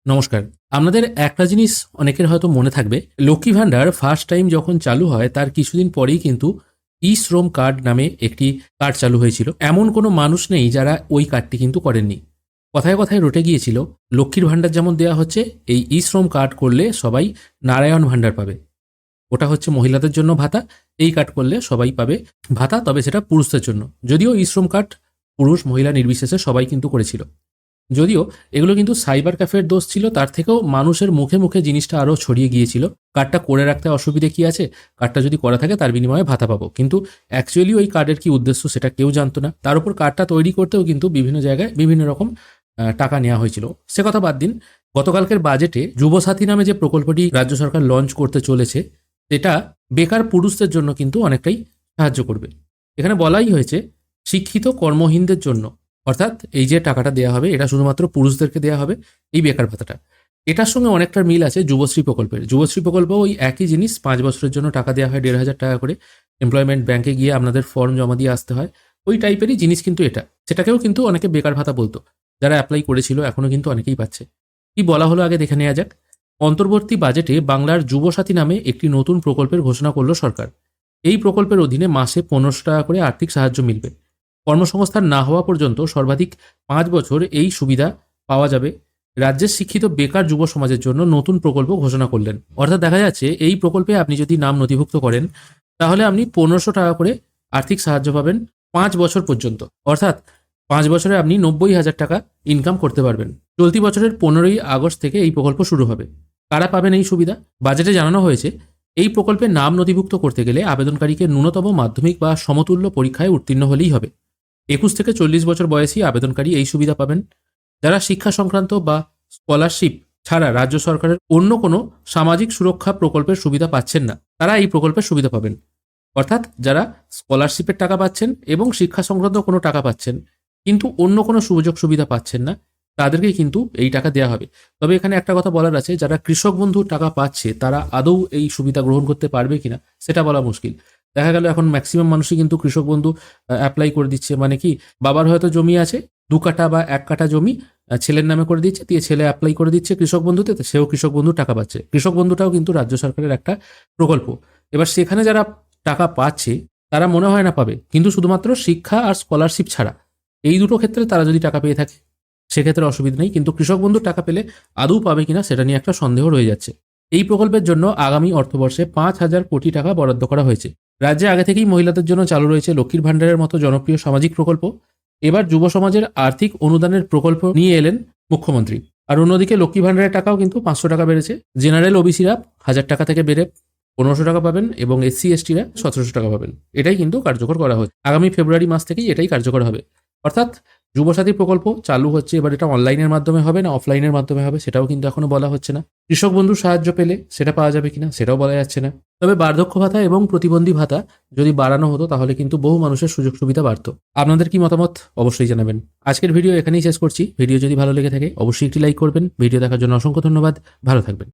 নমস্কার। আপনাদের একটা জিনিস অনেকের হয়তো মনে থাকবে, লক্ষ্মী ভাণ্ডার ফার্স্ট টাইম যখন চালু হয় তার কিছুদিন পরেই কিন্তু ই শ্রম কার্ড নামে একটি কার্ড চালু হয়েছিল। এমন কোনো মানুষ নেই যারা ওই কার্ডটি কিন্তু করেননি। কথায় কথায় রটে গিয়েছিল লক্ষ্মীর ভাণ্ডার যেমন দেওয়া হচ্ছে, এই ই শ্রম কার্ড করলে সবাই নারায়ণ ভাণ্ডার পাবে। ওটা হচ্ছে মহিলাদের জন্য ভাতা, এই কার্ড করলে সবাই পাবে ভাতা, তবে সেটা পুরুষদের জন্য। যদিও ই শ্রম কার্ড পুরুষ মহিলা নির্বিশেষে সবাই কিন্তু করেছিল। যদিও এগুলো কিন্তু সাইবার ক্যাফের দোষ ছিল, তার থেকেও মানুষের মুখে মুখে জিনিসটা আরও ছড়িয়ে গিয়েছিল। কার্ডটা করে রাখতে অসুবিধে কি আছে, কার্ডটা যদি করা থাকে তার বিনিময়ে ভাতা পাবো, কিন্তু অ্যাকচুয়ালি ওই কার্ডের কি উদ্দেশ্য সেটা কেউ জানতো না। তার উপর কার্ডটা তৈরি করতেও কিন্তু বিভিন্ন জায়গায় বিভিন্ন রকম টাকা নেওয়া হয়েছিল। সে কথা বাদ দিন, গতকালকের বাজেটে যুবসাথী নামে যে প্রকল্পটি রাজ্য সরকার লঞ্চ করতে চলেছে, সেটা বেকার পুরুষদের জন্য কিন্তু অনেকটাই সাহায্য করবে। এখানে বলাই হয়েছে শিক্ষিত কর্মহীনদের জন্য, অর্থাৎ এই যে টাকাটা দেওয়া হবে এটা শুধুমাত্র পুরুষদেরকে দেওয়া হবে, এই বেকার ভাতাটা। এটার সঙ্গে অনেকটা মিল আছে যুবশ্রী প্রকল্পের। যুবশ্রী প্রকল্প ওই একই জিনিস, 5 বছরের জন্য টাকা দেওয়া হয় 1,500 টাকা করে। এমপ্লয়মেন্ট ব্যাংকে গিয়ে আপনাদের ফর্ম জমা দিয়ে আসতে হয়, ওই টাইপেরই জিনিস কিন্তু এটা। সেটাকেও কিন্তু অনেকে বেকার ভাতা বলতো, যারা অ্যাপ্লাই করেছিল এখনও কিন্তু অনেকেই পাচ্ছে। কি বলা হলো আগে দেখে নেওয়া যাক। অন্তর্বর্তী বাজেটে বাংলার যুবসাথী নামে একটি নতুন প্রকল্পের ঘোষণা করল সরকার। এই প্রকল্পের অধীনে মাসে 1500 টাকা করে আর্থিক সাহায্য মিলবে। কর্মসংস্থান না হওয়া পর্যন্ত সর্বাধিক 5 বছর এই সুবিধা পাওয়া যাবে। রাজ্যের শিক্ষিত বেকার যুব সমাজের জন্য নতুন প্রকল্প ঘোষণা করলেন। অর্থাৎ দেখা যাচ্ছে এই প্রকল্পে আপনি যদি নাম নথিভুক্ত করেন তাহলে আপনি 1500 টাকা করে আর্থিক সাহায্য পাবেন 5 বছর পর্যন্ত। অর্থাৎ 5 বছরে আপনি 90,000 টাকা ইনকাম করতে পারবেন। চলতি বছরের 15ই আগস্ট থেকে এই প্রকল্প শুরু হবে। কারা পাবেন এই সুবিধা? বাজেটে জানানো হয়েছে এই প্রকল্পে নাম নথিভুক্ত করতে গেলে আবেদনকারীকে ন্যূনতম মাধ্যমিক বা সমতুল্য পরীক্ষায় উত্তীর্ণ হলেই হবে। 21 থেকে 40 বছর বয়সী আবেদনকারী এই সুবিধা পাবেন। যারা শিক্ষা সংক্রান্ত বা স্কলারশিপ ছাড়া রাজ্য সরকারের অন্য কোনো সামাজিক সুরক্ষা প্রকল্পের সুবিধা পাচ্ছেন না, তারা এই প্রকল্পের সুবিধা পাবেন। অর্থাৎ যারা স্কলারশিপের টাকা পাচ্ছেন এবং শিক্ষা সংক্রান্ত কোনো টাকা পাচ্ছেন কিন্তু অন্য কোনো সুযোগ সুবিধা পাচ্ছেন না, তাদেরকেই কিন্তু এই টাকা দেওয়া হবে। তবে এখানে একটা কথা বলার আছে, যারা কৃষক বন্ধু টাকা পাচ্ছে তারা আদৌ এই সুবিধা গ্রহণ করতে পারবে কিনা সেটা বলা মুশকিল। দেখা গেল এখন ম্যাক্সিমাম মানুষই কিন্তু কৃষক বন্ধু অ্যাপ্লাই করে দিচ্ছে। মানে কি, বাবার হয়তো জমি আছে 2 কাঠা বা 1 কাঠা জমি, ছেলের নামে করে দিচ্ছে, দিয়ে ছেলে অ্যাপ্লাই করে দিচ্ছে কৃষক বন্ধুতে, তো সেও কৃষক বন্ধু টাকা পাচ্ছে। কৃষক বন্ধুটাও কিন্তু রাজ্য সরকারের একটা প্রকল্প। এবার সেখানে যারা টাকা পাচ্ছে তারা মনে হয় না পাবে, কিন্তু শুধুমাত্র শিক্ষা আর স্কলারশিপ ছাড়া এই দুটো ক্ষেত্রে তারা যদি টাকা পেয়ে থাকে সেক্ষেত্রে অসুবিধা নেই, কিন্তু কৃষক বন্ধু টাকা পেলে আদৌ পাবে কিনা সেটা নিয়ে একটা সন্দেহ রয়ে যাচ্ছে। এই প্রকল্পের জন্য আগামী অর্থবর্ষে 5,000 কোটি টাকা বরাদ্দ করা হয়েছে। রাজ্যে আগে থেকেই মহিলাদের জন্য চালু রয়েছে লক্ষ্মীর ভাণ্ডারের মতো জনপ্রিয় সামাজিক প্রকল্প। এবার যুব সমাজের আর্থিক অনুদানের প্রকল্প নিয়ে এলেন মুখ্যমন্ত্রী। আর অন্যদিকে লক্ষ্মী ভাণ্ডারের টাকাও কিন্তু 500 টাকা বেড়েছে। জেনারেল ওবিসিরা 1000 টাকা থেকে বেড়ে 1500 টাকা পাবেন এবং এসসি এসটিরা 1700 টাকা পাবেন। এটাই কিন্তু কার্যকর করা হচ্ছে। আগামী ফেব্রুয়ারি মাস থেকেই এটাই কার্যকর হবে। অর্থাৎ যুবসাথী প্রকল্প চালু হচ্ছে। এবার এটা অনলাইনের মাধ্যমে হবে না অফলাইনের মাধ্যমে হবে সেটাও কিন্তু এখনো বলা হচ্ছে না। কৃষক বন্ধুর সাহায্য পেলে সেটা পাওয়া যাবে কিনা সেটাও বলা যাচ্ছে না। তবে বার্ধক্য ভাতা এবং প্রতিবন্ধী ভাতা যদি বাড়ানো হতো তাহলে কিন্তু বহু মানুষের সুযোগ সুবিধা বাড়তো। আপনাদের কি মতামত অবশ্যই জানাবেন। আজকের ভিডিও এখানেই শেষ করছি। ভিডিও যদি ভালো লেগে থাকে অবশ্যই একটি লাইক করবেন। ভিডিও দেখার জন্য অসংখ্য ধন্যবাদ। ভালো থাকবেন।